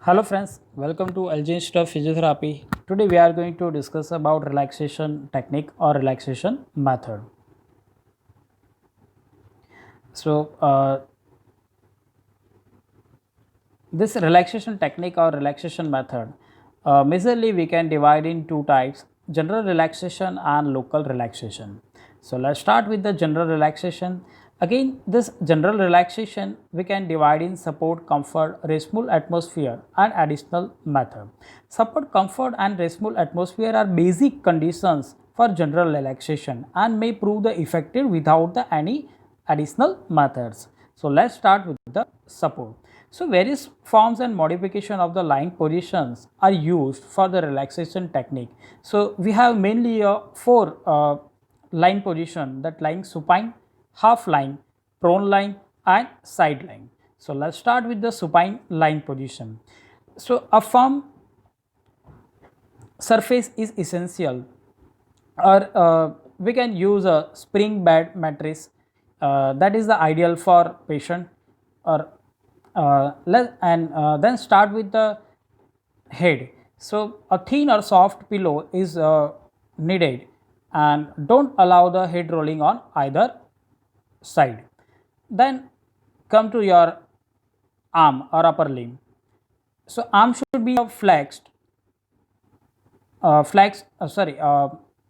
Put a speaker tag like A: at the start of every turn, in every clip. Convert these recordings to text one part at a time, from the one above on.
A: Hello friends, welcome to LG Institute of Physiotherapy. Today we are going to discuss about relaxation technique or relaxation method. So this relaxation technique or relaxation method, majorly we can divide in two types: general relaxation and local relaxation. So let's start with the general relaxation. Again, this general relaxation we can divide in support, comfort, restful atmosphere and additional method. Support, comfort and restful atmosphere are basic conditions for general relaxation and may prove the effective without the any additional methods. So let's start with the support. So various forms and modification of the lying positions are used for the relaxation technique. So we have mainly four lying position, that lying supine, half lying, prone lying and side lying. So let's start with the supine lying position. So a firm surface is essential, or we can use a spring bed mattress, that is the ideal for patient. Or then start with the head. So a thin or soft pillow is needed, and don't allow the head rolling on either side. Then come to your arm or upper limb. So arm should be flexed,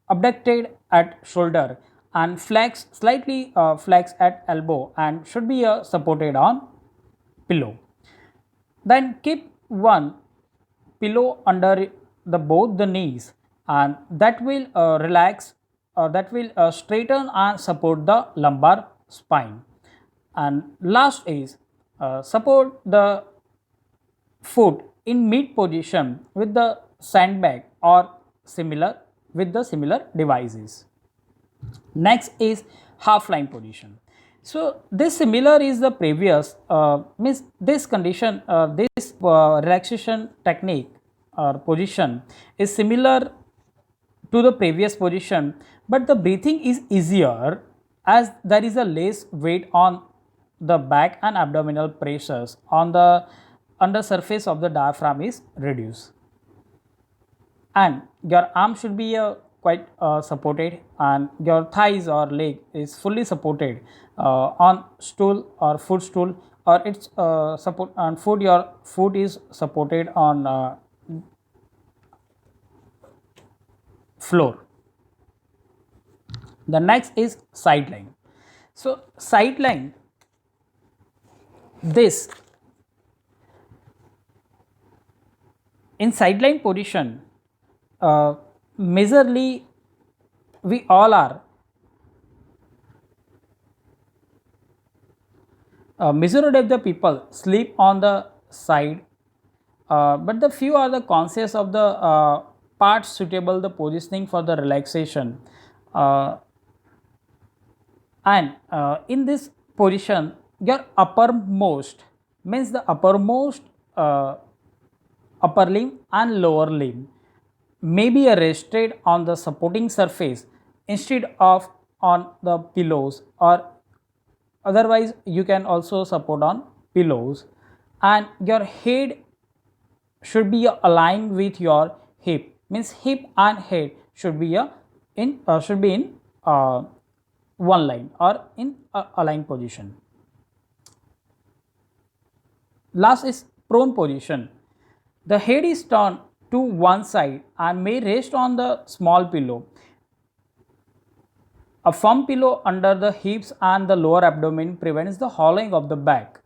A: abducted at shoulder and slightly flexed at elbow, and should be supported on pillow. Then keep one pillow under the both the knees, and that will relax, that will straighten and support the lumbar spine. And last is support the foot in mid position with the sandbag or similar, with the similar devices. Next is half line position. So this similar is the previous, means this condition, this relaxation technique or position is similar to the previous position, but the breathing is easier as there is a less weight on the back and abdominal pressures on the under surface of the diaphragm is reduced, and your arm should be quite supported, and your thighs or leg is fully supported on stool or footstool, or its support and foot, your foot is supported on floor. The next is side line. So side line, this in sideline position, majorly we all are majority of the people sleep on the side, but the few are the conscious of the parts suitable the positioning for the relaxation, and in this position your uppermost, means the uppermost upper limb and lower limb may be rested on the supporting surface instead of on the pillows, or otherwise you can also support on pillows, and your head should be aligned with your hip, means hip and head should be in one line or in aligned position. Last is prone position. The head is turned to one side and may rest on the small pillow. A firm pillow under the hips and the lower abdomen prevents the hollowing of the back.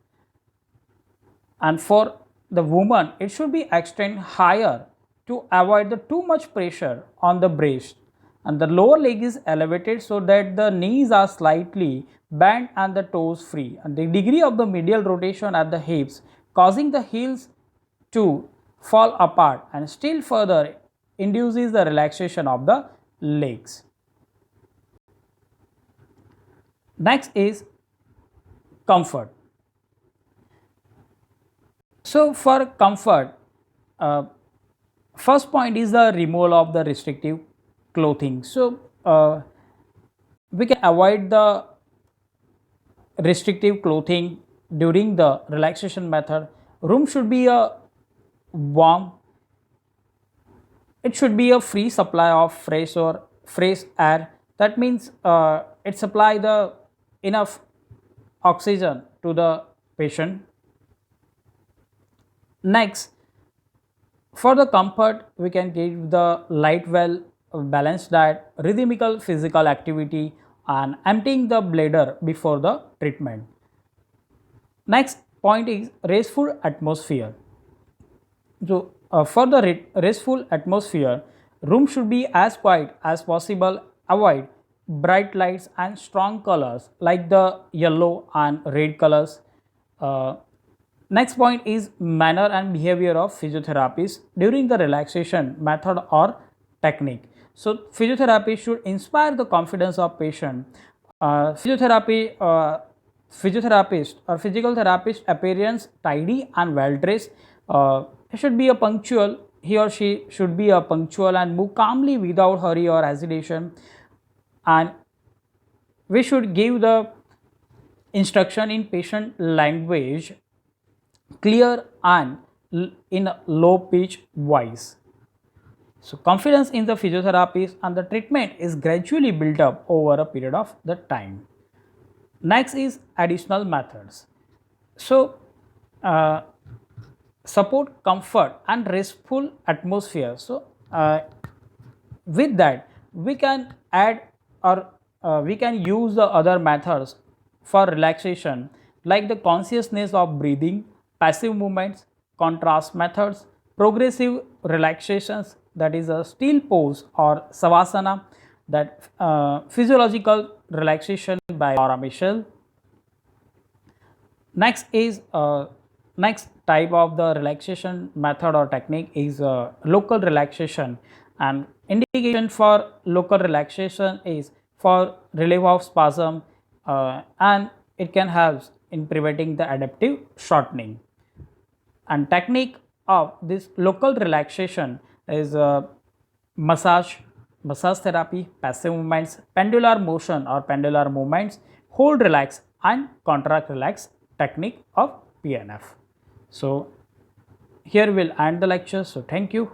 A: And for the woman, it should be extended higher to avoid the too much pressure on the breast. And the lower leg is elevated so that the knees are slightly bent and the toes free. And the degree of the medial rotation at the hips causing the heels to fall apart and still further induces the relaxation of the legs. Next is comfort. So for comfort, first point is the removal of the restrictive clothing. So we can avoid the restrictive clothing during the relaxation method. Room should be warm. It should be a free supply of fresh air. That means it supply the enough oxygen to the patient. Next, for the comfort, we can give the light, well balanced diet, rhythmical physical activity, and emptying the bladder before the treatment. Next point is restful atmosphere. So, for the restful atmosphere, room should be as quiet as possible. Avoid bright lights and strong colors like the yellow and red colors. Uh, Next point is manner and behavior of physiotherapist during the relaxation method or technique. So, physiotherapy should inspire the confidence of patient. Physiotherapist or physical therapist appearance tidy and well dressed. He should be a punctual. He or she should be a punctual and move calmly without hurry or hesitation. And we should give the instruction in patient language, clear and in a low pitch voice. So, confidence in the physiotherapist and the treatment is gradually built up over a period of the time. Next is additional methods. So, support comfort and restful atmosphere. So, with that we can add or we can use the other methods for relaxation like the consciousness of breathing, passive movements, contrast methods, progressive relaxations, that is a still pose or savasana, that physiological relaxation by Laura Michelle. Next is next type of the relaxation method or technique is local relaxation, and indication for local relaxation is for relief of spasm, and it can help in preventing the adaptive shortening. And technique of this local relaxation is massage therapy, passive movements, pendular motion or pendular movements, hold relax and contract relax technique of PNF. So, here we will end the lecture. So, thank you.